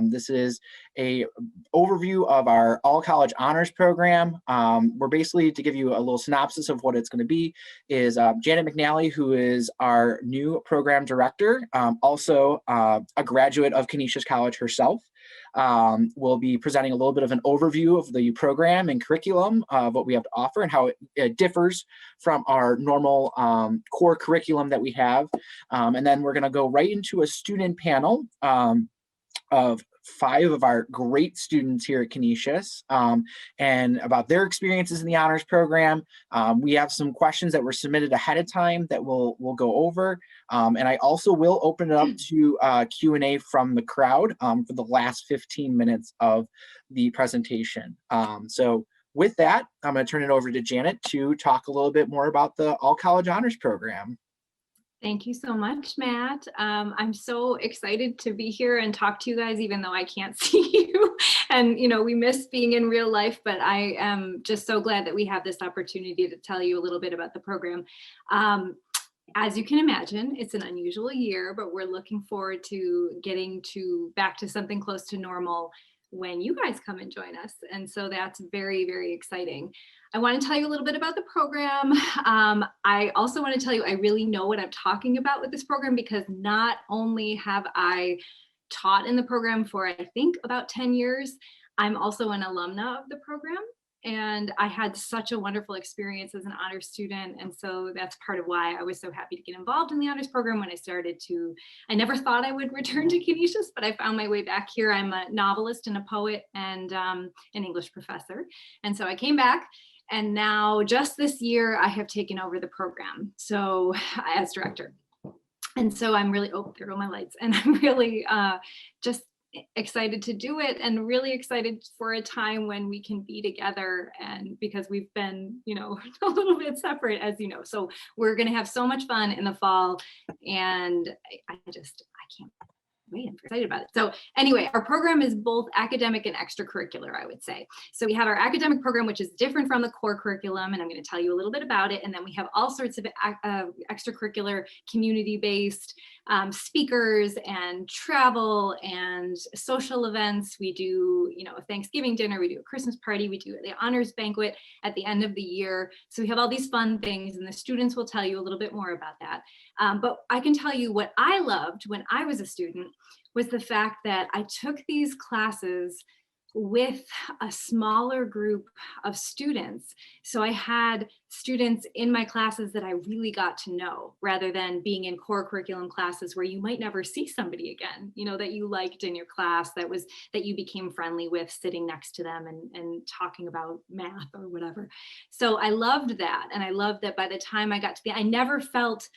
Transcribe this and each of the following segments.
This is a overview of our all college honors program. We're basically, to give you a little synopsis of what it's going to be, is Janet McNally, who is our new program director, also a graduate of Canisius College herself, will be presenting a little bit of an overview of the program and curriculum of what we have to offer and how it differs from our normal core curriculum that we have. And then we're going to go right into a student panel of 5 of our great students here at Canisius, and about their experiences in the honors program. We have some questions that were submitted ahead of time that we'll go over, and I also will open it up to Q&A from the crowd for the last 15 minutes of the presentation. So with that, I'm going to turn it over to Janet to talk a little bit more about the All College Honors Program. Thank you so much, Matt. I'm so excited to be here and talk to you guys, even though I can't see you. And, you know, we miss being in real life, but I am just so glad that we have this opportunity to tell you a little bit about the program. As you can imagine, it's an unusual year, but we're looking forward to getting back to something close to normal when you guys come and join us. And so that's very, very exciting. I want to tell you a little bit about the program. I also want to tell you, I really know what I'm talking about with this program, because not only have I taught in the program for, I think, about 10 years, I'm also an alumna of the program. And I had such a wonderful experience as an honors student. And so that's part of why I was so happy to get involved in the honors program when I never thought I would return to Canisius, but I found my way back here. I'm a novelist and a poet and an English professor. And so I came back. And now just this year, I have taken over the program. So as director. And so I'm really, oh, there go my lights. And I'm really just excited to do it, and really excited for a time when we can be together, and because we've been, you know, a little bit separate, as you know. So we're going to have so much fun in the fall, and I can't wait, I'm excited about it. So anyway, our program is both academic and extracurricular, I would say. So we have our academic program, which is different from the core curriculum, and I'm going to tell you a little bit about it. And then we have all sorts of extracurricular, community-based speakers and travel and social events. We do, you know, a Thanksgiving dinner, we do a Christmas party, we do the honors banquet at the end of the year. So we have all these fun things, and the students will tell you a little bit more about that. But I can tell you what I loved when I was a student was the fact that I took these classes with a smaller group of students. So I had students in my classes that I really got to know, rather than being in core curriculum classes where you might never see somebody again, you know, that you liked in your class, that you became friendly with sitting next to them and talking about math or whatever. So I loved that. And I loved that by the time I got to I never felt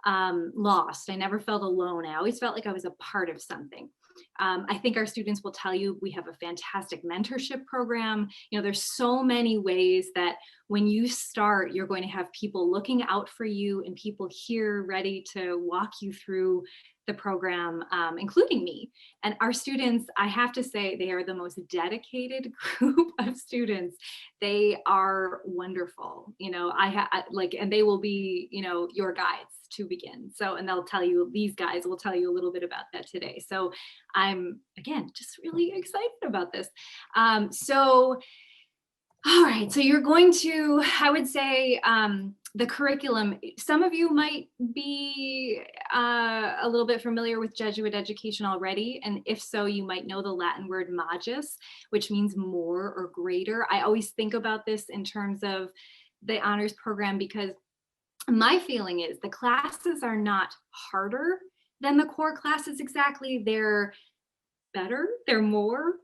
lost. I never felt alone. I always felt like I was a part of something. I think our students will tell you we have a fantastic mentorship program. You know, there's so many ways that when you start, you're going to have people looking out for you and people here ready to walk you through the program, including me. And our students, I have to say, they are the most dedicated group of students. They are wonderful. You know, and they will be, you know, your guides to begin. So, and these guys will tell you a little bit about that today. So I'm, again, just really excited about this. All right, so you're going to, I would say, the curriculum, some of you might be a little bit familiar with Jesuit education already, and if so, you might know the Latin word magis, which means more or greater. I always think about this in terms of the honors program, because my feeling is the classes are not harder than the core classes exactly. They're better,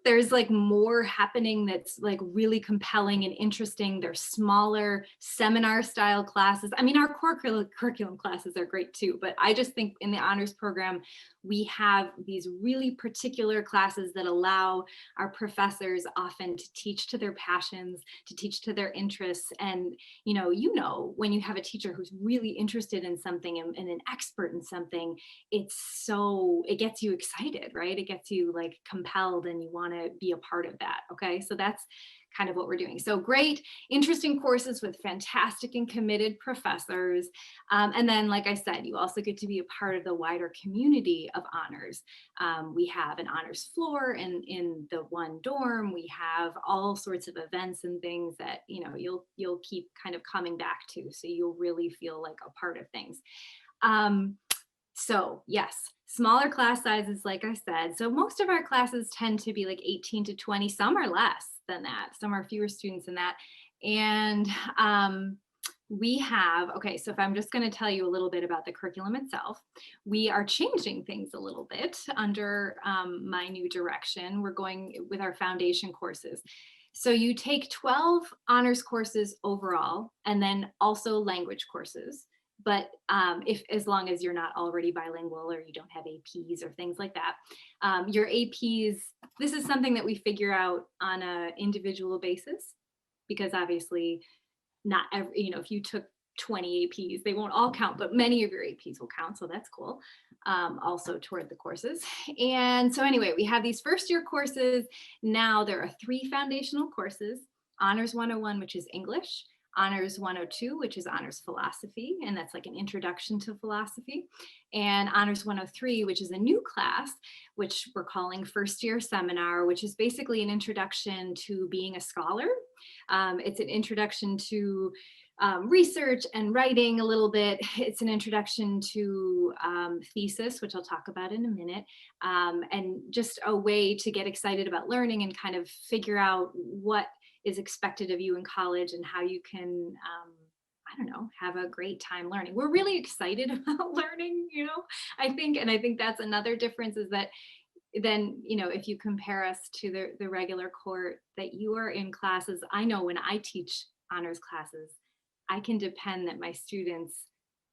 there's like more happening that's like really compelling and interesting. They're smaller seminar style classes. I mean, our core curriculum classes are great too, but I just think in the honors program, we have these really particular classes that allow our professors often to teach to their passions, to teach to their interests. And, you know, when you have a teacher who's really interested in something and an expert in something, it gets you excited, right? It gets you like compelled and you want to be a part of that. Okay. So that's kind of what we're doing. So great, interesting courses with fantastic and committed professors. And then, like I said, you also get to be a part of the wider community of honors. We have an honors floor in the one dorm. We have all sorts of events and things that, you know, you'll keep kind of coming back to. So you'll really feel like a part of things. So yes, smaller class sizes, like I said. So most of our classes tend to be like 18 to 20. Some are less than that. Some are fewer students than that. And we have, okay, so if I'm just going to tell you a little bit about the curriculum itself, we are changing things a little bit under my new direction. We're going with our foundation courses. So you take 12 honors courses overall, and then also language courses. But if, as long as you're not already bilingual or you don't have APs or things like that, your APs, this is something that we figure out on an individual basis, because obviously not every, you know, if you took 20 APs, they won't all count, but many of your APs will count. So that's cool. Also toward the courses. And so anyway, we have these first year courses. Now there are 3 foundational courses: Honors 101, which is English; Honors 102, which is Honors Philosophy, and that's like an introduction to philosophy; and Honors 103, which is a new class, which we're calling First Year Seminar, which is basically an introduction to being a scholar. It's an introduction to research and writing a little bit. It's an introduction to Thesis, which I'll talk about in a minute, and just a way to get excited about learning and kind of figure out what is expected of you in college and how you can, I don't know, have a great time learning. We're really excited about learning, you know, I think, and I think that's another difference, is that then, you know, if you compare us to the regular court, that you are in classes. I know when I teach honors classes, I can depend that my students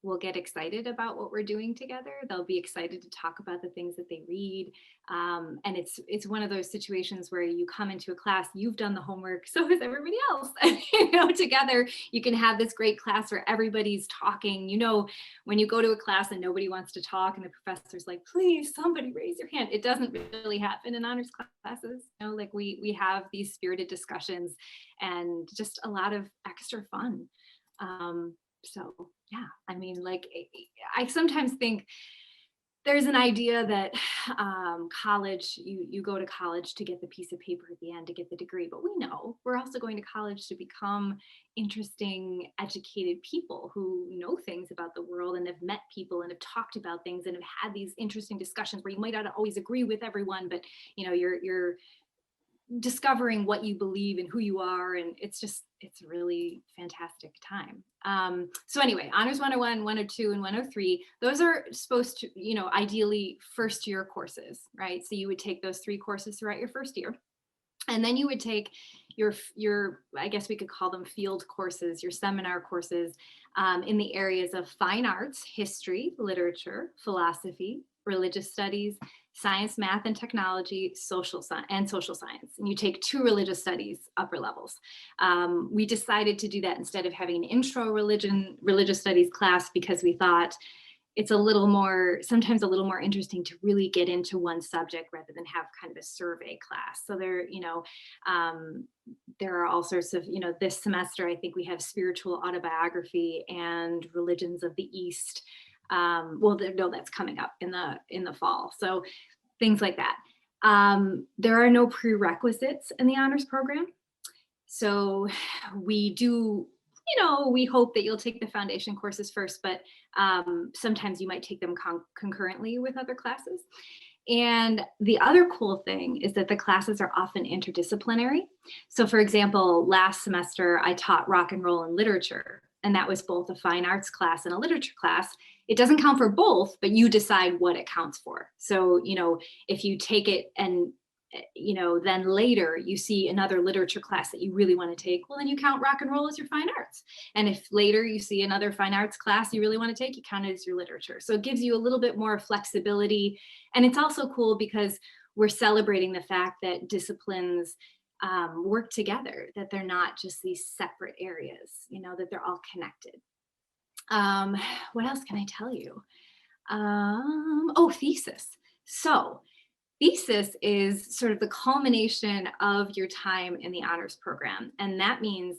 will get excited about what we're doing together. They'll be excited to talk about the things that they read. And it's one of those situations where you come into a class, you've done the homework, so has everybody else. And, you know, together you can have this great class where everybody's talking. You know, when you go to a class and nobody wants to talk and the professor's like, please, somebody raise your hand. It doesn't really happen in honors classes. You know, like we have these spirited discussions and just a lot of extra fun. So yeah, I mean, like, I sometimes think there's an idea that college, you go to college to get the piece of paper at the end, to get the degree, but we know we're also going to college to become interesting, educated people who know things about the world and have met people and have talked about things and have had these interesting discussions where you might not always agree with everyone, but you know, you're discovering what you believe and who you are, and it's a really fantastic time. So anyway, Honors 101, 102, and 103, those are supposed to, you know, ideally first year courses, right? So you would take those 3 courses throughout your first year, and then you would take your I guess we could call them field courses, your seminar courses, in the areas of fine arts, history, literature, philosophy, religious studies, science, math, and technology, social science. And you take 2 religious studies upper levels. We decided to do that instead of having an intro religious studies class, because we thought it's sometimes a little more interesting to really get into one subject rather than have kind of a survey class. So there, you know, there are all sorts of, you know, this semester, I think we have spiritual autobiography and religions of the East. Well, no, that's coming up in the fall. So things like that. There are no prerequisites in the honors program. So we do, you know, we hope that you'll take the foundation courses first, but sometimes you might take them concurrently with other classes. And the other cool thing is that the classes are often interdisciplinary. So for example, last semester I taught rock and roll and literature, and that was both a fine arts class and a literature class. It doesn't count for both, but you decide what it counts for. So, you know, if you take it and, you know, then later you see another literature class that you really want to take, well, then you count rock and roll as your fine arts. And if later you see another fine arts class you really want to take, you count it as your literature. So it gives you a little bit more flexibility. And it's also cool because we're celebrating the fact that disciplines work together, that they're not just these separate areas, you know, that they're all connected. What else can I tell you? Oh, Thesis. So thesis is sort of the culmination of your time in the honors program. And that means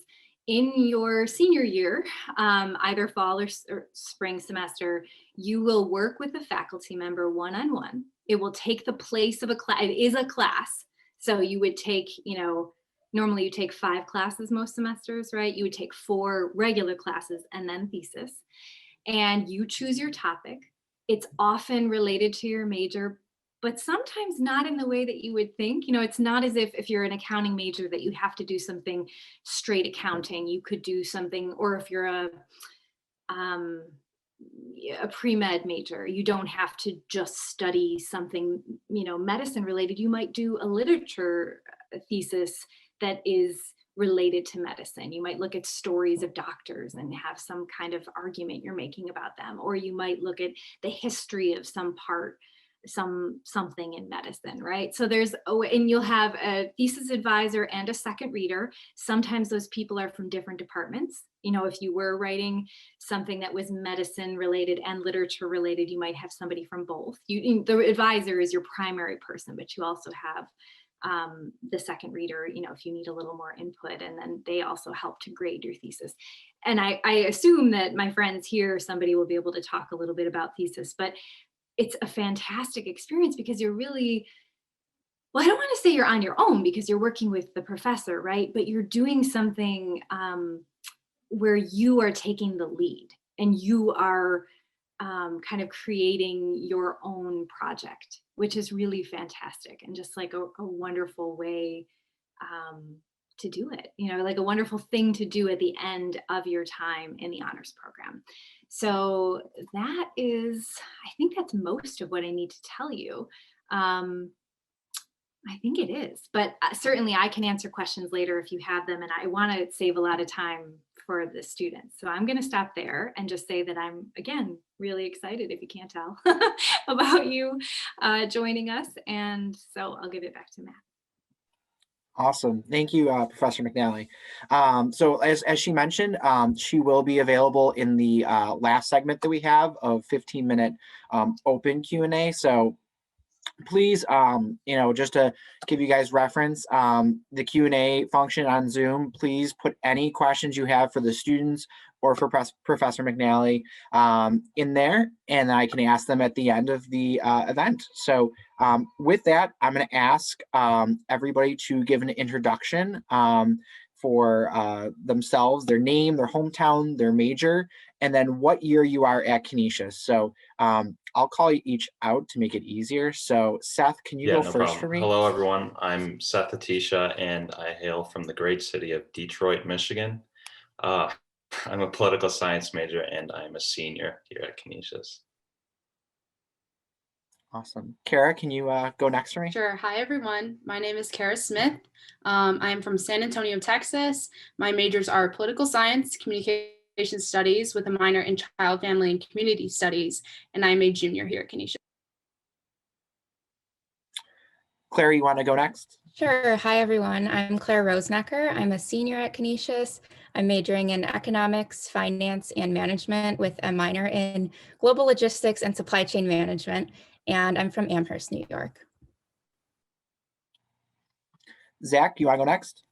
in your senior year, either fall or spring semester, you will work with a faculty member one-on-one. It will take the place of a class. It is a class. So you would take, normally you take 5 classes most semesters, right? You would take 4 regular classes and then thesis. And you choose your topic. It's often related to your major, but sometimes not in the way that you would think. It's not as if you're an accounting major that you have to do something straight accounting. You could do something, or if you're a pre-med major, you don't have to just study something, medicine related. You might do a literature thesis that is related to medicine. You might look at stories of doctors and have some kind of argument you're making about them, or you might look at the history of something in medicine, right? So and you'll have a thesis advisor and a second reader. Sometimes those people are from different departments. If you were writing something that was medicine related and literature related, you might have somebody from both. The advisor is your primary person, but you also have the second reader, if you need a little more input, and then they also help to grade your thesis. And I assume that my friends here, somebody will be able to talk a little bit about thesis, but it's a fantastic experience because you're really, well, I don't want to say you're on your own because you're working with the professor, right? But you're doing something where you are taking the lead and you are kind of creating your own project, which is really fantastic and just like a wonderful way to do it, like a wonderful thing to do at the end of your time in the honors program. So I think that's most of what I need to tell you. I think it is, but certainly I can answer questions later if you have them, and I want to save a lot of time for the students. So I'm going to stop there and just say that I'm, again, really excited, if you can't tell, about you joining us. And so I'll give it back to Matt. Awesome. Thank you, Professor McNally. So as she mentioned, she will be available in the last segment that we have of 15-minute open Q&A. So please, just to give you guys reference, the Q&A function on Zoom, please put any questions you have for the students or for Professor McNally in there, and I can ask them at the end of the event. So with that, I'm going to ask everybody to give an introduction for themselves, their name, their hometown, their major, and then what year you are at Canisius. So I'll call you each out to make it easier. So Seth, can you go first for me? Hello, everyone. I'm Seth Atisha, and I hail from the great city of Detroit, Michigan. I'm a political science major, and I'm a senior here at Canisius. Awesome. Kara, can you go next for me? Sure. Hi, everyone. My name is Kara Smith. I'm from San Antonio, Texas. My majors are political science, communication studies with a minor in child, family, and community studies, and I'm a junior here at Canisius. Claire, you want to go next? Sure. Hi, everyone. I'm Claire Rosenecker. I'm a senior at Canisius. I'm majoring in economics, finance, and management with a minor in global logistics and supply chain management. And I'm from Amherst, New York. Zach, you want to go next?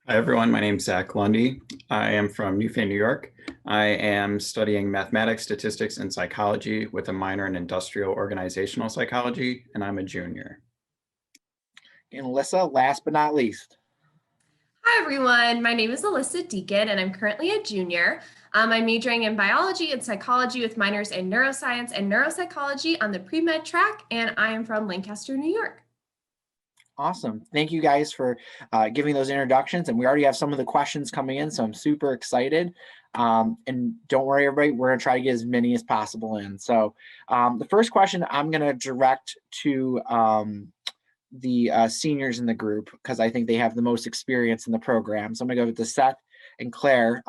Hi, everyone. My name is Zach Lundy. I am from Newfane, New York. I am studying mathematics, statistics, and psychology with a minor in industrial organizational psychology, and I'm a junior. And Alyssa, last but not least. Hi, everyone. My name is Alyssa Deacon, and I'm currently a junior. I'm majoring in biology and psychology with minors in neuroscience and neuropsychology on the pre-med track, and I am from Lancaster, New York. Awesome. Thank you guys for giving those introductions. And we already have some of the questions coming in, so I'm super excited. And don't worry, everybody, we're going to try to get as many as possible in. So the first question I'm going to direct to the seniors in the group, because I think they have the most experience in the program. So I'm going to go with to Seth and Claire.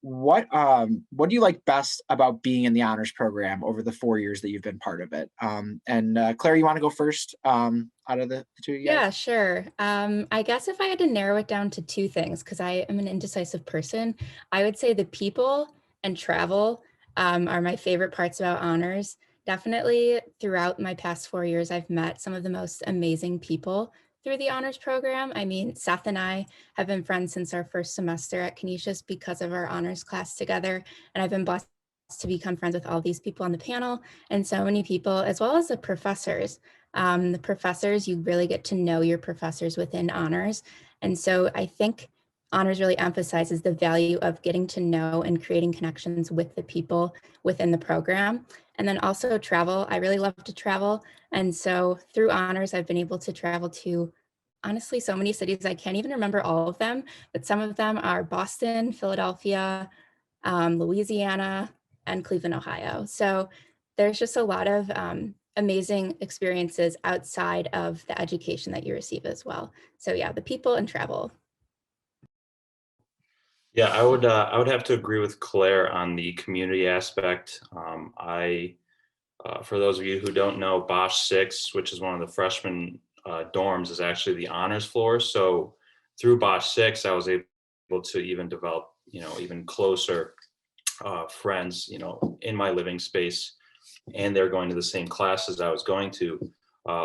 What do you like best about being in the honors program over the 4 years that you've been part of it? And Claire, you want to go first out of the two of you guys? Yeah, sure. I guess if I had to narrow it down to 2 things, because I am an indecisive person, I would say the people and travel are my favorite parts about honors. definitely throughout my past 4 years, I've met some of the most amazing people through the honors program. I mean, Seth and I have been friends since our first semester at Canisius because of our honors class together. And I've been blessed to become friends with all these people on the panel and so many people, as well as the professors. The professors, you really get to know your professors within honors. And so I think honors really emphasizes the value of getting to know and creating connections with the people within the program. And then also travel. I really love to travel. And so through honors, I've been able to travel to honestly so many cities. I can't even remember all of them, but some of them are Boston, Philadelphia, Louisiana, and Cleveland, Ohio. So there's just a lot of amazing experiences outside of the education that you receive as well. So yeah, the people and travel. Yeah, I would have to agree with Claire on the community aspect. For those of you who don't know, Bosch 6, which is one of the freshman dorms, is actually the honors floor. So through Bosch 6, I was able to even develop, even closer friends, in my living space, and they're going to the same classes I was going to,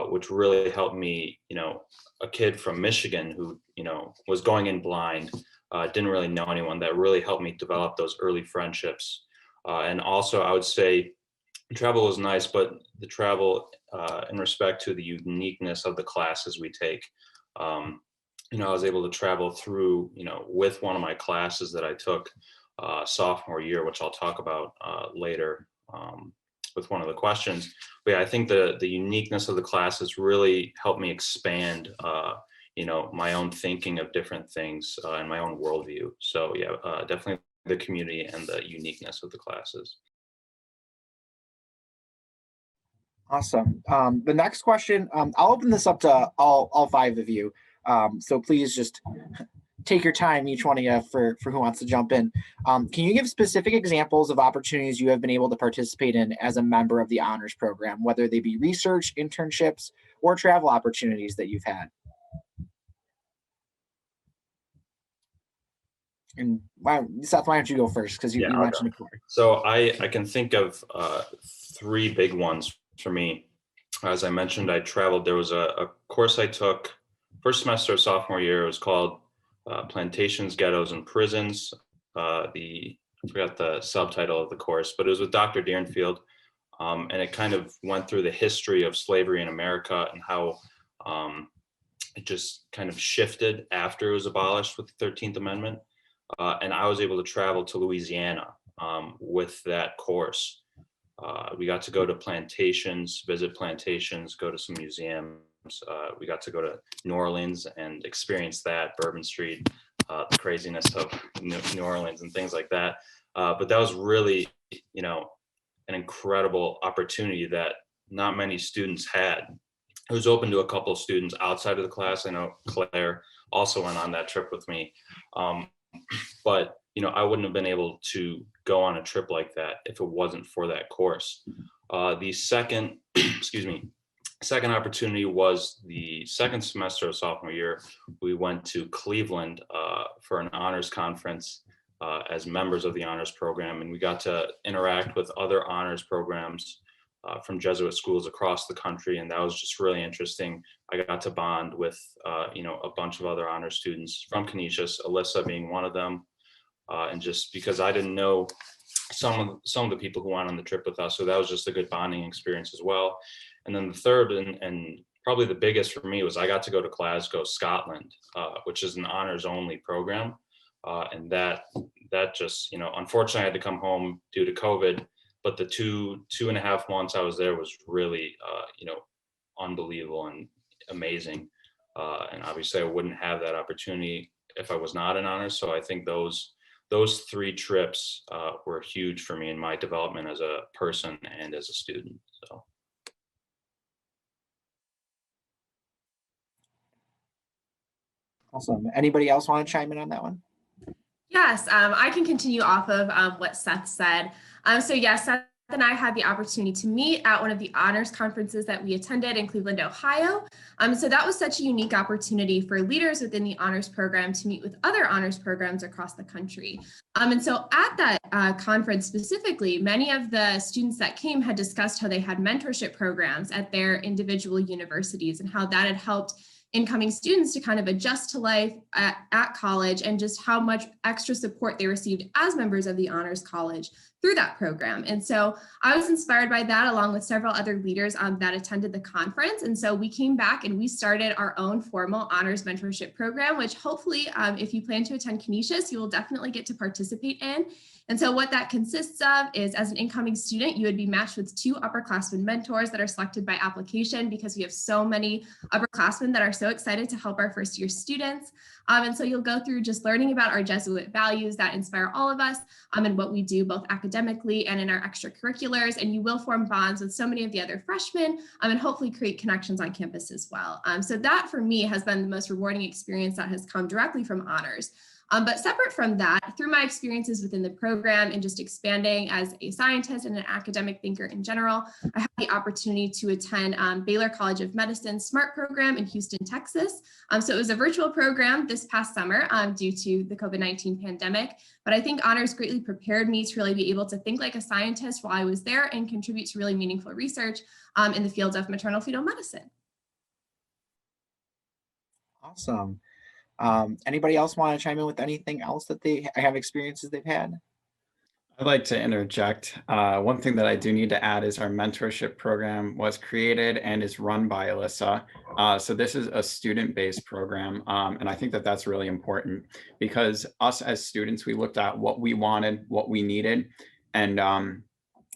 which really helped me, a kid from Michigan who, was going in blind, didn't really know anyone. That really helped me develop those early friendships. And also I would say travel was nice, but the travel in respect to the uniqueness of the classes we take, I was able to travel through, with one of my classes that I took sophomore year, which I'll talk about later with one of the questions. But yeah, I think the uniqueness of the classes really helped me expand, my own thinking of different things and my own worldview. So yeah, definitely the community and the uniqueness of the classes. Awesome. The next question, I'll open this up to all five of you. So please just take your time, each one of you, for who wants to jump in. Can you give specific examples of opportunities you have been able to participate in as a member of the honors program, whether they be research, internships, or travel opportunities that you've had? And Seth, why don't you go first? Because you mentioned it before. So I can think of 3 big ones for me. As I mentioned, I traveled. There was a course I took first semester of sophomore year. It was called Plantations, Ghettos, and Prisons. I forgot the subtitle of the course, but it was with Dr. Deernfield. And it kind of went through the history of slavery in America and how it just kind of shifted after it was abolished with the 13th Amendment. And I was able to travel to Louisiana with that course. We got to go to plantations, visit plantations, go to some museums. We got to go to New Orleans and experience that, Bourbon Street, the craziness of New Orleans and things like that. But that was really, an incredible opportunity that not many students had. It was open to a couple of students outside of the class. I know Claire also went on that trip with me. But I wouldn't have been able to go on a trip like that if it wasn't for that course. The second, second opportunity was the second semester of sophomore year. We went to Cleveland for an honors conference as members of the honors program, and we got to interact with other honors programs from Jesuit schools across the country, and that was just really interesting. I got to bond with a bunch of other honors students from Canisius, Alyssa being one of them, and just because I didn't know some of the people who went on the trip with us, so that was just a good bonding experience as well. And then the third and probably the biggest for me was I got to go to Glasgow, Scotland, which is an honors only program, and that just unfortunately I had to come home due to COVID. But the two and a half months I was there was really, unbelievable and amazing. And obviously I wouldn't have that opportunity if I was not in honors. So I think those 3 trips were huge for me in my development as a person and as a student. So. Awesome. Anybody else want to chime in on that one? Yes, I can continue off of what Seth said. So yes, Seth and I had the opportunity to meet at one of the honors conferences that we attended in Cleveland, Ohio. So that was such a unique opportunity for leaders within the honors program to meet with other honors programs across the country. And so at that conference specifically, many of the students that came had discussed how they had mentorship programs at their individual universities and how that had helped incoming students to kind of adjust to life at college, and just how much extra support they received as members of the honors college through that program. And so I was inspired by that, along with several other leaders that attended the conference. And so we came back and we started our own formal honors mentorship program, which hopefully, if you plan to attend Canisius, you will definitely get to participate in. And so what that consists of is, as an incoming student, you would be matched with 2 upperclassmen mentors that are selected by application, because we have so many upperclassmen that are so excited to help our first year students. And so you'll go through just learning about our Jesuit values that inspire all of us, and what we do both academically and in our extracurriculars. And you will form bonds with so many of the other freshmen, and hopefully create connections on campus as well. So that for me has been the most rewarding experience that has come directly from honors. But separate from that, through my experiences within the program and just expanding as a scientist and an academic thinker in general, I had the opportunity to attend Baylor College of Medicine SMART program in Houston, Texas. So it was a virtual program this past summer due to the COVID-19 pandemic. But I think honors greatly prepared me to really be able to think like a scientist while I was there and contribute to really meaningful research in the field of maternal fetal medicine. Awesome. Anybody else want to chime in with anything else that they have experiences they've had? I'd like to interject. One thing that I do need to add is our mentorship program was created and is run by Alyssa. So this is a student-based program. And I think that that's really important, because us as students, we looked at what we wanted, what we needed. And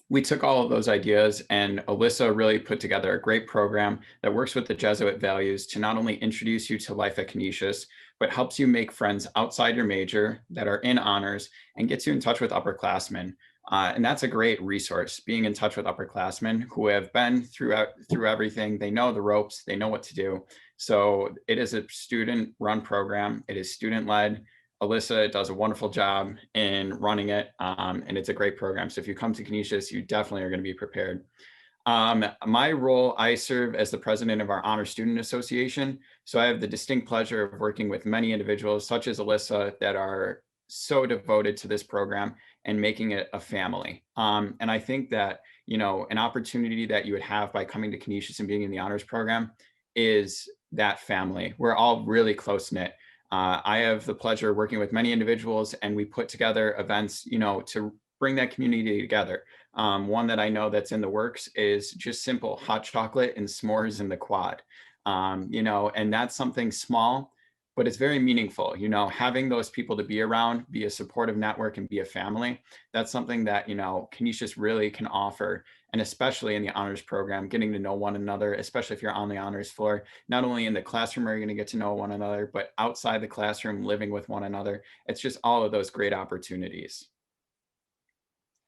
we took all of those ideas, and Alyssa really put together a great program that works with the Jesuit values to not only introduce you to life at Canisius, but helps you make friends outside your major that are in honors and gets you in touch with upperclassmen. And that's a great resource, being in touch with upperclassmen who have been through everything. They know the ropes, they know what to do. So it is a student-run program. It is student-led. Alyssa does a wonderful job in running it, and it's a great program. So if you come to Canisius, you definitely are going to be prepared. My role, I serve as the president of our Honor Student Association. So I have the distinct pleasure of working with many individuals such as Alyssa that are so devoted to this program and making it a family. And I think that, you know, an opportunity that you would have by coming to Canisius and being in the honors program is that family. We're all really close knit. I have the pleasure of working with many individuals, and we put together events, you know, to bring that community together. One that I know that's in the works is just simple hot chocolate and s'mores in the quad, you know, and that's something small, but it's very meaningful. You know, having those people to be around, be a supportive network, and be a family, that's something that, you know, Canisius really can offer. And especially in the honors program, getting to know one another, especially if you're on the honors floor, not only in the classroom are you going to get to know one another, but outside the classroom, living with one another. It's just all of those great opportunities.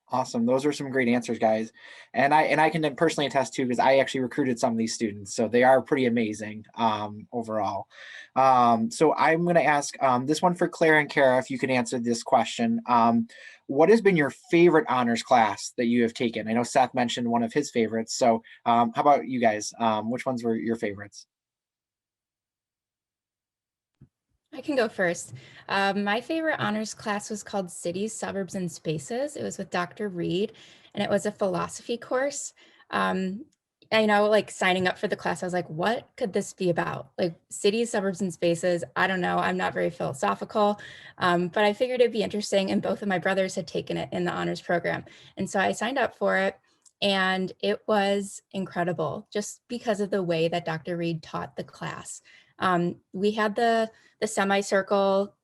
Awesome. Those are some great answers, guys. And I can personally attest to, because I actually recruited some of these students. So they are pretty amazing overall. So I'm going to ask this one for Claire and Kara, if you can answer this question. What has been your favorite honors class that you have taken? I know Seth mentioned one of his favorites. So how about you guys? Which ones were your favorites? I can go first. My favorite honors class was called Cities, Suburbs, and Spaces. It was with Dr. Reed, and it was a philosophy course. I know, like, signing up for the class, I was like, what could this be about? Like, cities, suburbs, and spaces. I don't know. I'm not very philosophical, but I figured it'd be interesting, and both of my brothers had taken it in the honors program. And so I signed up for it, and it was incredible just because of the way that Dr. Reed taught the class. We had the semicircle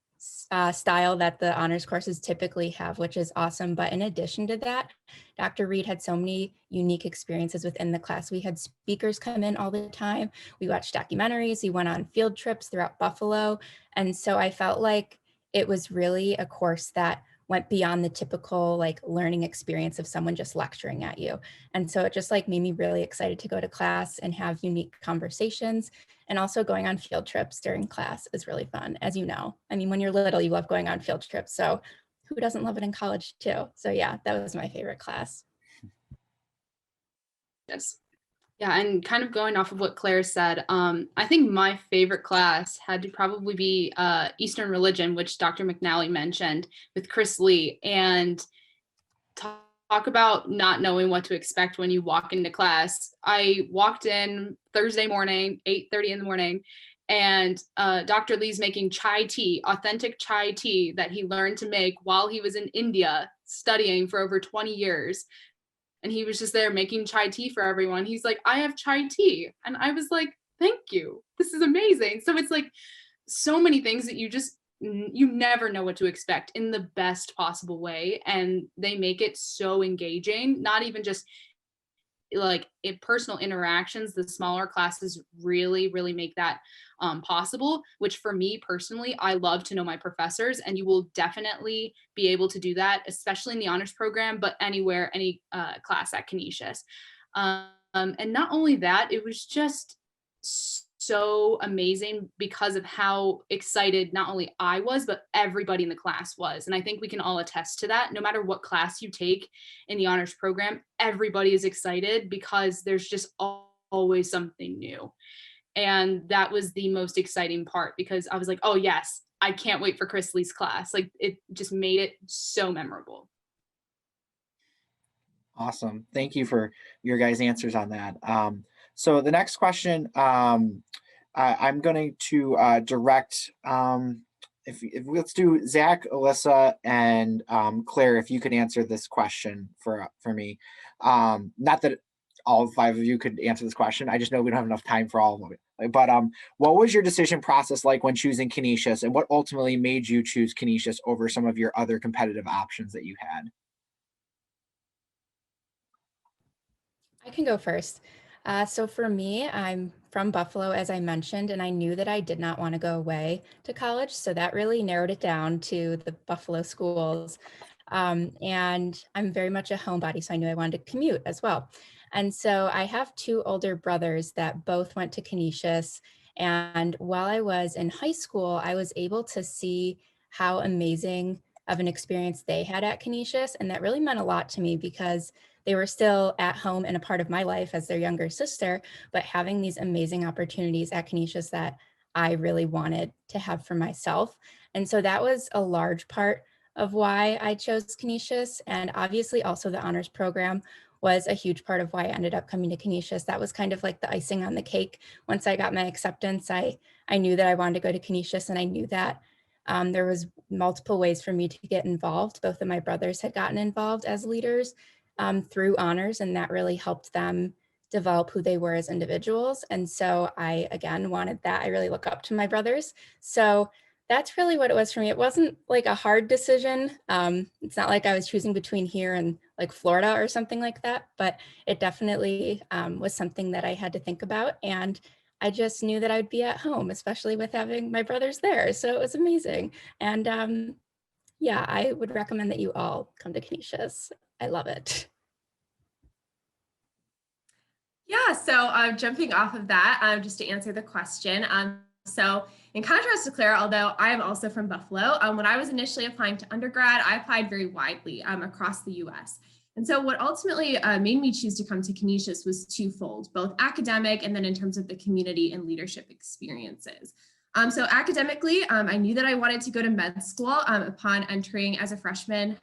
style that the honors courses typically have, which is awesome. But in addition to that, Dr. Reed had so many unique experiences within the class. We had speakers come in all the time. We watched documentaries. We went on field trips throughout Buffalo. And so I felt like it was really a course that went beyond the typical like learning experience of someone just lecturing at you. And so it just like made me really excited to go to class and have unique conversations. And also going on field trips during class is really fun, as you know. I mean, when you're little, you love going on field trips. So who doesn't love it in college too? So yeah, that was my favorite class. Yes. Yeah, and kind of going off of what Claire said, I think my favorite class had to probably be Eastern Religion, which Dr. McNally mentioned with Chris Lee. And talk about not knowing what to expect when you walk into class. I walked in Thursday morning, 8:30 in the morning, and Dr. Lee's making chai tea, authentic chai tea that he learned to make while he was in India studying for over 20 years. And he was just there making chai tea for everyone. He's like, I have chai tea. And I was like, thank you. This is amazing. So it's like so many things that you never know what to expect in the best possible way. And they make it so engaging, not even just like personal interactions. The smaller classes really, really make that possible, which for me personally, I love to know my professors, and you will definitely be able to do that, especially in the honors program, but anywhere, any class at Canisius. And not only that, it was just so amazing because of how excited not only I was, but everybody in the class was. And I think we can all attest to that. No matter what class you take in the honors program, everybody is excited because there's just always something new. And that was the most exciting part, because I was like, oh yes, I can't wait for Chris Lee's class. Like, it just made it so memorable. Awesome. Thank you for your guys' answers on that. So the next question, I'm going to direct, if let's do Zach, Alyssa, and Claire, if you could answer this question for me. Not that all 5 of you could answer this question. I just know we don't have enough time for all of it. But what was your decision process like when choosing Canisius, and what ultimately made you choose Canisius over some of your other competitive options that you had? I can go first. So for me, I'm from Buffalo, as I mentioned, and I knew that I did not want to go away to college. So that really narrowed it down to the Buffalo schools. And I'm very much a homebody, so I knew I wanted to commute as well. And so I have 2 older brothers that both went to Canisius. And while I was in high school, I was able to see how amazing of an experience they had at Canisius. And that really meant a lot to me, because they were still at home and a part of my life as their younger sister, but having these amazing opportunities at Canisius that I really wanted to have for myself. And so that was a large part of why I chose Canisius. And obviously also the honors program was a huge part of why I ended up coming to Canisius. That was kind of like the icing on the cake. Once I got my acceptance, I knew that I wanted to go to Canisius, and I knew that there was multiple ways for me to get involved. Both of my brothers had gotten involved as leaders through honors, and that really helped them develop who they were as individuals. And so I, again, wanted that. I really look up to my brothers. So that's really what it was for me. It wasn't like a hard decision. It's not like I was choosing between here and like Florida or something like that, but it definitely was something that I had to think about. And I just knew that I'd be at home, especially with having my brothers there. So it was amazing. And yeah, I would recommend that you all come to Canisius. I love it. Yeah, so jumping off of that, just to answer the question. So in contrast to Claire, although I am also from Buffalo, when I was initially applying to undergrad, I applied very widely across the US. And so what ultimately made me choose to come to Canisius was twofold, both academic and then in terms of the community and leadership experiences. So academically, I knew that I wanted to go to med school upon entering as a freshman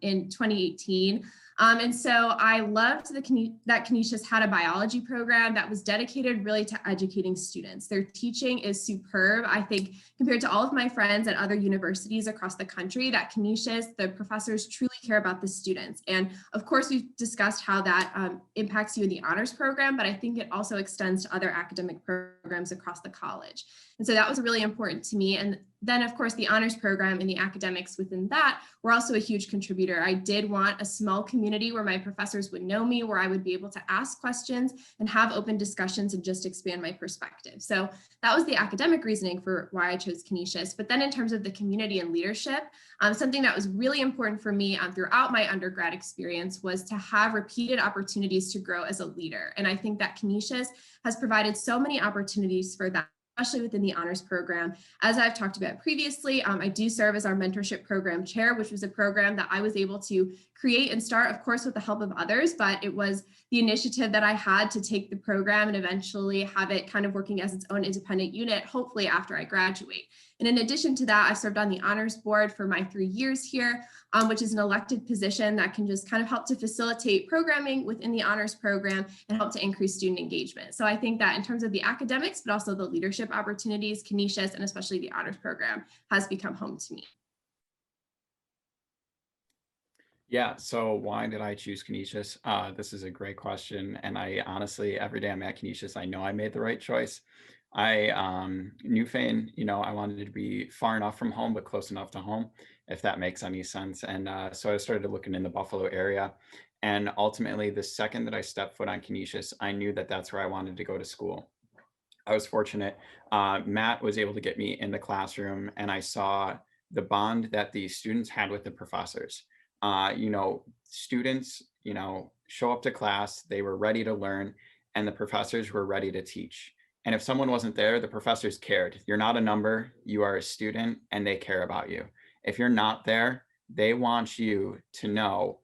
in 2018. And so I loved that Canisius had a biology program that was dedicated really to educating students. Their teaching is superb. I think compared to all of my friends at other universities across the country, that Canisius, the professors truly care about the students. And of course, we've discussed how that impacts you in the honors program, but I think it also extends to other academic programs across the college. And so that was really important to me. And then, of course, the honors program and the academics within that were also a huge contributor. I did want a small community where my professors would know me, where I would be able to ask questions and have open discussions and just expand my perspective. So that was the academic reasoning for why I chose Canisius. But then in terms of the community and leadership, something that was really important for me throughout my undergrad experience was to have repeated opportunities to grow as a leader. And I think that Canisius has provided so many opportunities for that especially within the honors program. As I've talked about previously, I do serve as our mentorship program chair, which was a program that I was able to create and start, of course, with the help of others, but it was the initiative that I had to take the program and eventually have it kind of working as its own independent unit, hopefully after I graduate. And in addition to that, I served on the honors board for my 3 years here, which is an elected position that can just kind of help to facilitate programming within the honors program and help to increase student engagement. So I think that in terms of the academics, but also the leadership opportunities, Canisius, and especially the honors program has become home to me. Yeah, so why did I choose Canisius? This is a great question. And I honestly, every day I'm at Canisius, I know I made the right choice. Newfane, I wanted to be far enough from home, but close enough to home, if that makes any sense. And so I started looking in the Buffalo area. And ultimately, the second that I stepped foot on Canisius, I knew that that's where I wanted to go to school. I was fortunate. Matt was able to get me in the classroom, and I saw the bond that the students had with the professors. Students, show up to class, they were ready to learn, and the professors were ready to teach. And if someone wasn't there, the professors cared. You're not a number, you are a student, and they care about you. If you're not there, they want you to know,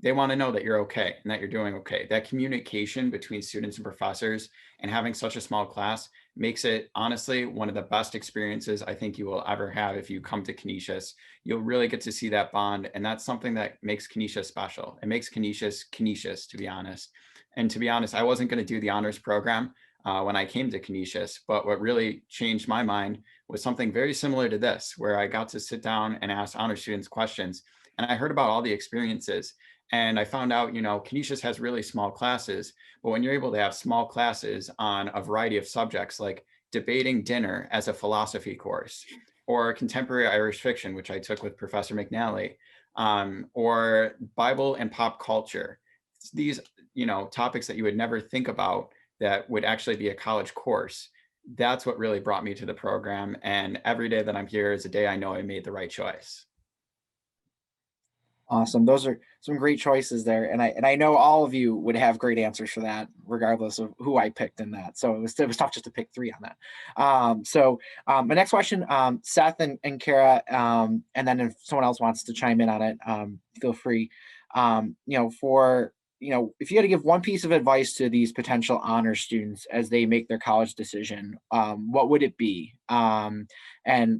they want to know that you're okay and that you're doing okay. That communication between students and professors and having such a small class makes it honestly one of the best experiences I think you will ever have if you come to Canisius. You'll really get to see that bond, and that's something that makes Canisius special. It makes Canisius, to be honest. And to be honest, I wasn't going to do the honors program when I came to Canisius, but what really changed my mind was something very similar to this, where I got to sit down and ask honor students questions. And I heard about all the experiences, and I found out, Canisius has really small classes, but when you're able to have small classes on a variety of subjects like debating dinner as a philosophy course, or contemporary Irish fiction, which I took with Professor McNally, or Bible and pop culture, these, topics that you would never think about that would actually be a college course. That's what really brought me to the program. And every day that I'm here is a day I know I made the right choice. Awesome. Those are some great choices there. And I know all of you would have great answers for that, regardless of who I picked in that. So it was tough just to pick 3 on that. My next question, Seth and Kara, and then if someone else wants to chime in on it, feel free. If you had to give one piece of advice to these potential honor students as they make their college decision, what would it be? And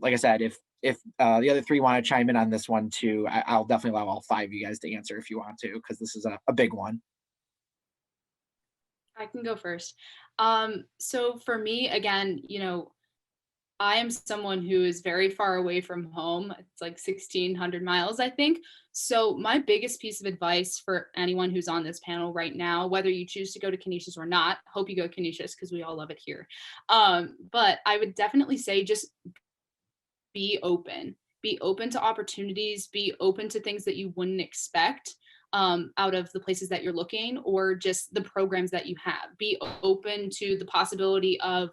like I said, if the other 3 want to chime in on this one too, I'll definitely allow all 5 of you guys to answer if you want to, because this is a big one. I can go first. So for me, again, I am someone who is very far away from home. It's like 1,600 miles, I think. So my biggest piece of advice for anyone who's on this panel right now, whether you choose to go to Canisius or not, hope you go Canisius because we all love it here. But I would definitely say just be open to opportunities, be open to things that you wouldn't expect out of the places that you're looking, or just the programs that you have. Be open to the possibility of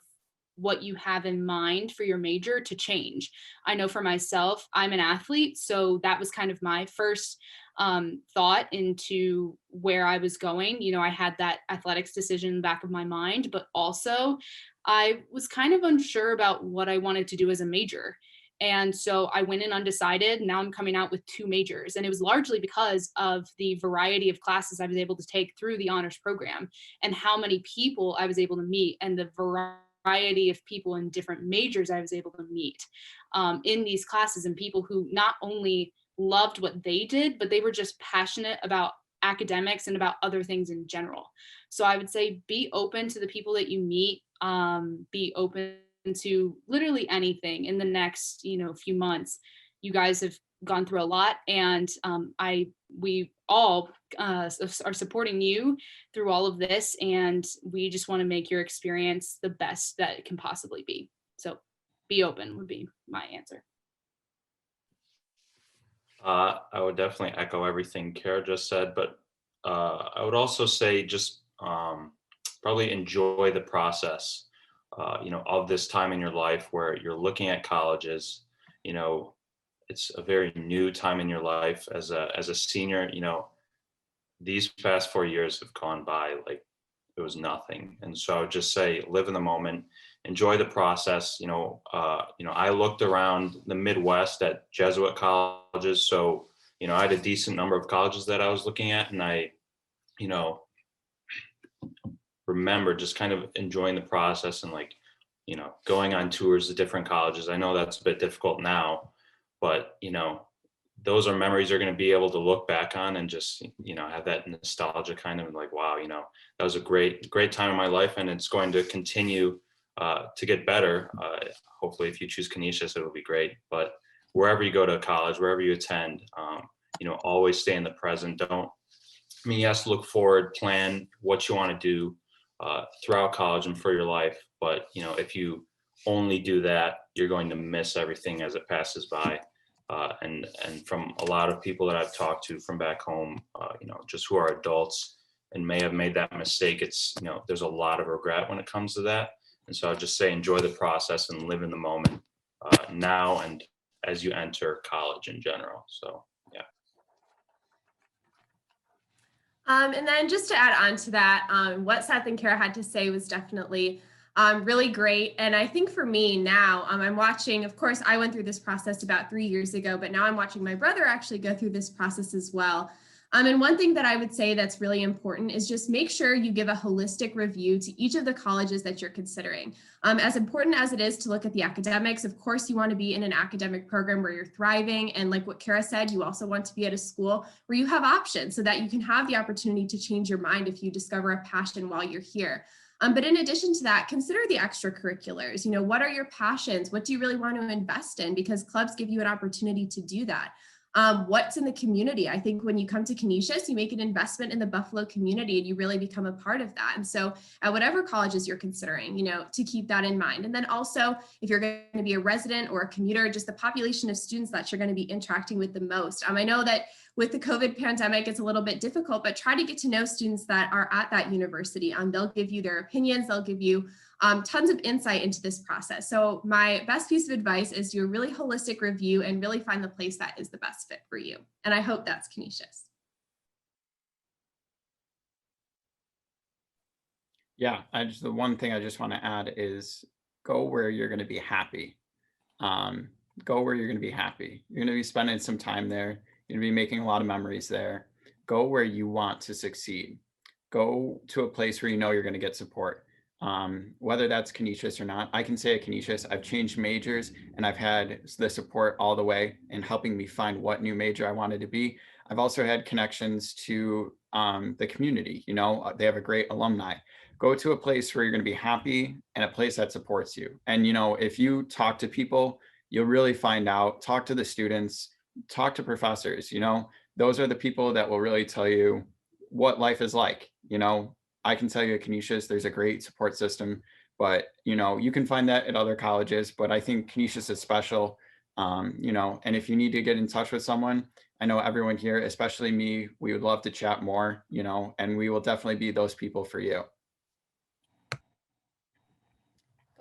what you have in mind for your major to change. I know for myself, I'm an athlete, so that was kind of my first thought into where I was going. I had that athletics decision in the back of my mind, but also I was kind of unsure about what I wanted to do as a major. And so I went in undecided. Now I'm coming out with 2 majors. And it was largely because of the variety of classes I was able to take through the honors program and how many people I was able to meet, and the variety of people in different majors I was able to meet in these classes, and people who not only loved what they did, but they were just passionate about academics and about other things in general. So I would say be open to the people that you meet, be open to literally anything in the next few months. You guys have gone through a lot, and we all are supporting you through all of this, and we just want to make your experience the best that it can possibly be. So be open would be my answer. I would definitely echo everything Kara just said, but I would also say just probably enjoy the process, of this time in your life where you're looking at colleges. It's a very new time in your life as a senior. These past 4 years have gone by like it was nothing. And so I would just say, live in the moment, enjoy the process. I looked around the Midwest at Jesuit colleges. So, I had a decent number of colleges that I was looking at, and I, remember just kind of enjoying the process and going on tours to different colleges. I know that's a bit difficult now, but, those are memories you're going to be able to look back on and just, have that nostalgia kind of like, wow, that was a great time in my life, and it's going to continue to get better. Hopefully, if you choose Canisius, it'll be great. But wherever you go to college, wherever you attend, always stay in the present. Yes, look forward, plan what you want to do throughout college and for your life. But, if you only do that, you're going to miss everything as it passes by. And from a lot of people that I've talked to from back home, just who are adults and may have made that mistake, it's, there's a lot of regret when it comes to that. And so I'd just say enjoy the process and live in the moment now and as you enter college in general. So, yeah. And then just to add on to that, what Seth and Kara had to say was definitely really great. And I think for me now, I'm watching, of course, I went through this process about 3 years ago, but now I'm watching my brother actually go through this process as well. And one thing that I would say that's really important is just make sure you give a holistic review to each of the colleges that you're considering. As important as it is to look at the academics, of course, you want to be in an academic program where you're thriving. And like what Kara said, you also want to be at a school where you have options so that you can have the opportunity to change your mind if you discover a passion while you're here. But in addition to that, consider the extracurriculars. What are your passions? What do you really want to invest in? Because clubs give you an opportunity to do that. What's in the community? I think when you come to Canisius, you make an investment in the Buffalo community and you really become a part of that. And so at whatever colleges you're considering, to keep that in mind. And then also, if you're going to be a resident or a commuter, just the population of students that you're going to be interacting with the most. I know that with the COVID pandemic, it's a little bit difficult, but try to get to know students that are at that university. They'll give you their opinions, they'll give you tons of insight into this process. So my best piece of advice is do a really holistic review and really find the place that is the best fit for you. And I hope that's Canisius. Yeah, the one thing I just want to add is go where you're going to be happy. Go where you're going to be happy. You're going to be spending some time there. You're going to be making a lot of memories there. Go where you want to succeed. Go to a place where you're going to get support. Whether that's Canisius or not. I can say at Canisius, I've changed majors and I've had the support all the way in helping me find what new major I wanted to be. I've also had connections to the community. They have a great alumni. Go to a place where you're going to be happy and a place that supports you. And, if you talk to people, you'll really find out, talk to the students, talk to professors, those are the people that will really tell you what life is like. I can tell you at Canisius, there's a great support system, but, you can find that at other colleges, but I think Canisius is special, and if you need to get in touch with someone, I know everyone here, especially me, we would love to chat more, and we will definitely be those people for you.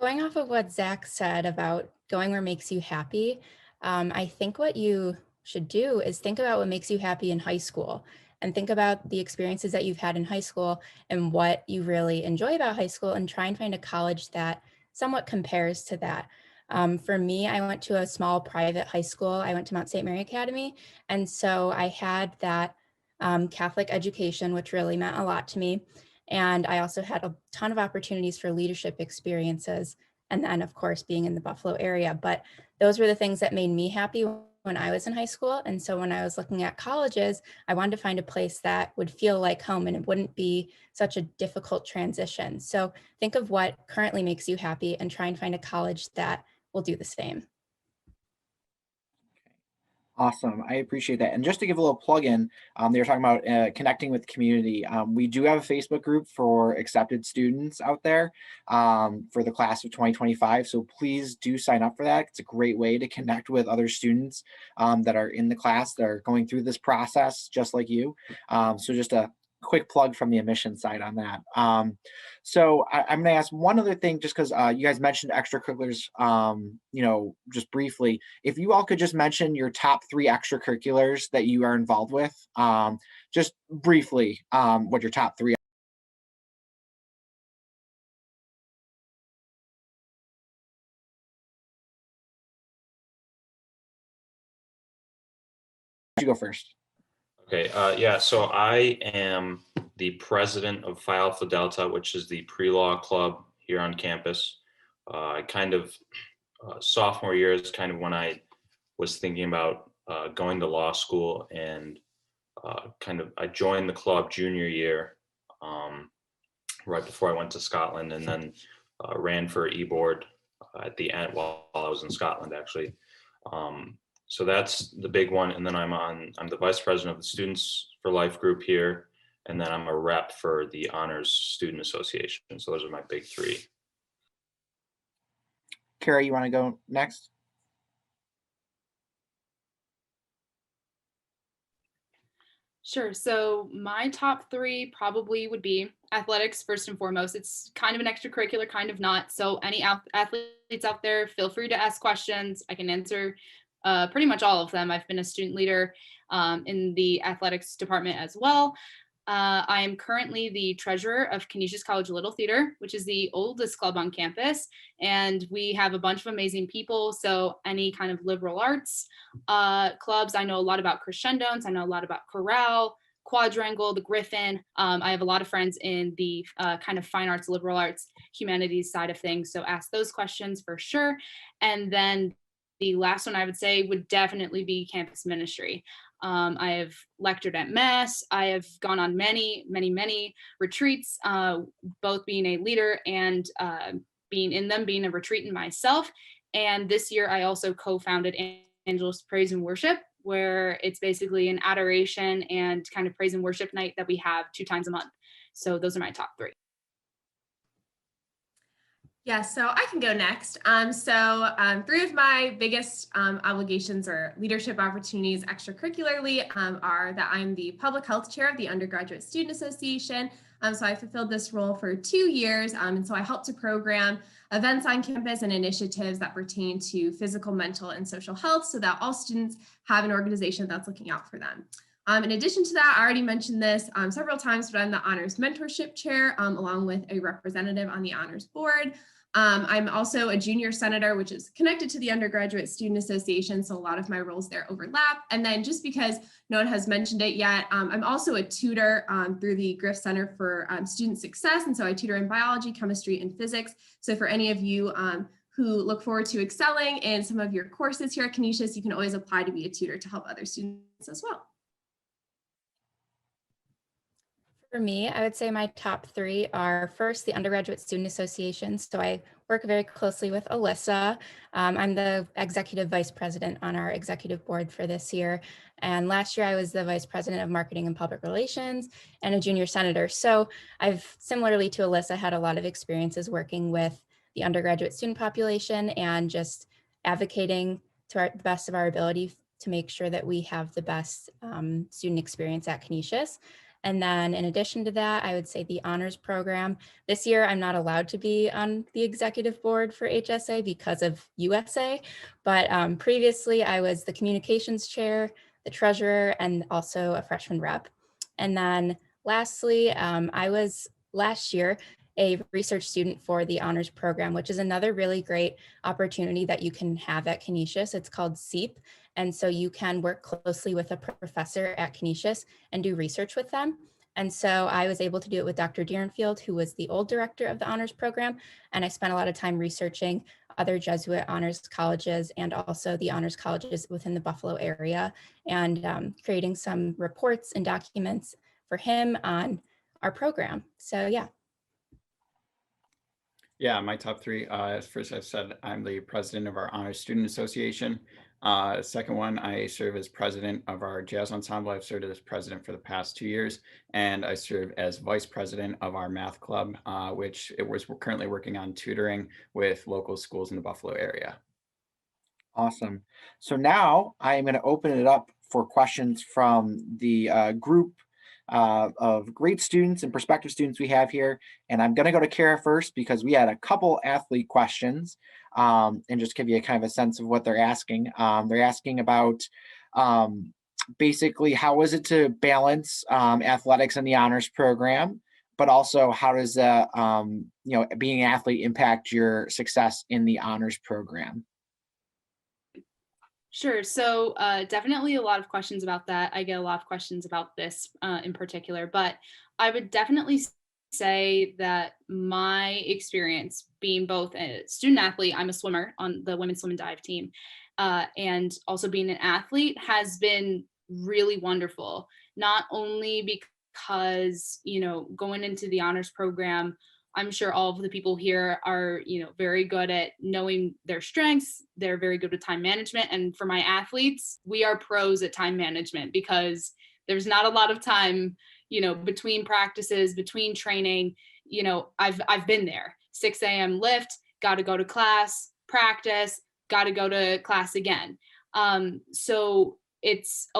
Going off of what Zach said about going where makes you happy, I think what you should do is think about what makes you happy in high school and think about the experiences that you've had in high school and what you really enjoy about high school and try and find a college that somewhat compares to that. For me, I went to a small private high school. I went to Mount St. Mary Academy. And so I had that Catholic education, which really meant a lot to me. And I also had a ton of opportunities for leadership experiences. And then, of course, being in the Buffalo area. But those were the things that made me happy when I was in high school. And so when I was looking at colleges, I wanted to find a place that would feel like home and it wouldn't be such a difficult transition. So think of what currently makes you happy and try and find a college that will do the same. Awesome. I appreciate that. And just to give a little plug in, they were talking about connecting with the community. We do have a Facebook group for accepted students out there for the class of 2025. So please do sign up for that. It's a great way to connect with other students that are in the class that are going through this process just like you. So just a quick plug from the admissions side on that. So I'm going to ask one other thing, just because you guys mentioned extracurriculars, just briefly. If you all could just mention your top 3 extracurriculars that you are involved with, just briefly, what your top 3 you go first? Okay, yeah, so I am the president of Phi Alpha Delta, which is the pre-law club here on campus. I kind of, sophomore year is kind of when I was thinking about going to law school, and I joined the club junior year, right before I went to Scotland, and then ran for e-board at the end while I was in Scotland, actually. So that's the big one. And then I'm the vice president of the Students for Life group here. And then I'm a rep for the Honors Student Association. So those are my big three. Kara, you want to go next? Sure. So my top three probably would be athletics first and foremost. It's kind of an extracurricular, kind of not. So any athletes out there, feel free to ask questions. I can answer pretty much all of them. I've been a student leader in the athletics department as well. I am currently the treasurer of Canisius College Little Theater, which is the oldest club on campus. And we have a bunch of amazing people. So any kind of liberal arts clubs, I know a lot about crescendos. I know a lot about chorale, quadrangle, the Griffin. I have a lot of friends in the kind of fine arts, liberal arts, humanities side of things. So ask those questions for sure. And then the last one I would say would definitely be campus ministry. I have lectured at Mass. I have gone on many retreats, both being a leader and being in them, being a retreatant myself. And this year I also co-founded Angelus Praise and Worship, where it's basically an adoration and kind of praise and worship night that we have 2 times a month. So those are my top 3. Yeah, so I can go next. Three of my biggest obligations or leadership opportunities extracurricularly are that I'm the public health chair of the Undergraduate Student Association. So I fulfilled this role for 2 years. And so I help to program events on campus and initiatives that pertain to physical, mental, and social health so that all students have an organization that's looking out for them. In addition to that, I already mentioned this several times, but I'm the honors mentorship chair along with a representative on the honors board. I'm also a junior senator, which is connected to the Undergraduate Student Association, so a lot of my roles there overlap. And then just because no one has mentioned it yet, I'm also a tutor through the Griff Center for Student Success, and so I tutor in biology, chemistry, and physics. So for any of you who look forward to excelling in some of your courses here at Canisius, you can always apply to be a tutor to help other students as well. For me, I would say my top 3 are first the Undergraduate Student Association. So I work very closely with Alyssa. I'm the executive vice president on our executive board for this year. And last year I was the vice president of marketing and public relations and a junior senator. So I've, similarly to Alyssa, had a lot of experiences working with the undergraduate student population and just advocating to the best of our ability to make sure that we have the best student experience at Canisius. And then in addition to that, I would say the honors program. This year, I'm not allowed to be on the executive board for HSA because of USA, but previously I was the communications chair, the treasurer, and also a freshman rep. And then lastly, I was last year a research student for the honors program, which is another really great opportunity that you can have at Canisius. It's called SEEP. And so you can work closely with a professor at Canisius and do research with them. And so I was able to do it with Dr. Deerenfield, who was the old director of the honors program. And I spent a lot of time researching other Jesuit honors colleges and also the honors colleges within the Buffalo area and creating some reports and documents for him on our program. So yeah. Yeah, my top 3. First, I said I'm the president of our Honors Student Association. Second one, I serve as president of our jazz ensemble. I've served as president for the past 2 years, and I serve as vice president of our math club, which we're currently working on tutoring with local schools in the Buffalo area. Awesome. So now I am going to open it up for questions from the group of great students and prospective students we have here. And I'm going to go to Kara first because we had a couple athlete questions and just give you a kind of a sense of what they're asking. They're asking about basically how is it to balance athletics and the honors program, but also how does being an athlete impact your success in the honors program? Sure. So definitely a lot of questions about that. I get a lot of questions about this in particular, but I would definitely say that my experience being both a student athlete, I'm a swimmer on the women's swim and dive team, and also being an athlete has been really wonderful. Not only because, going into the honors program, I'm sure all of the people here are, very good at knowing their strengths. They're very good with time management. And for my athletes, we are pros at time management because there's not a lot of time, between practices, between training. I've been there. 6 a.m. lift, got to go to class, practice, got to go to class again. So it's a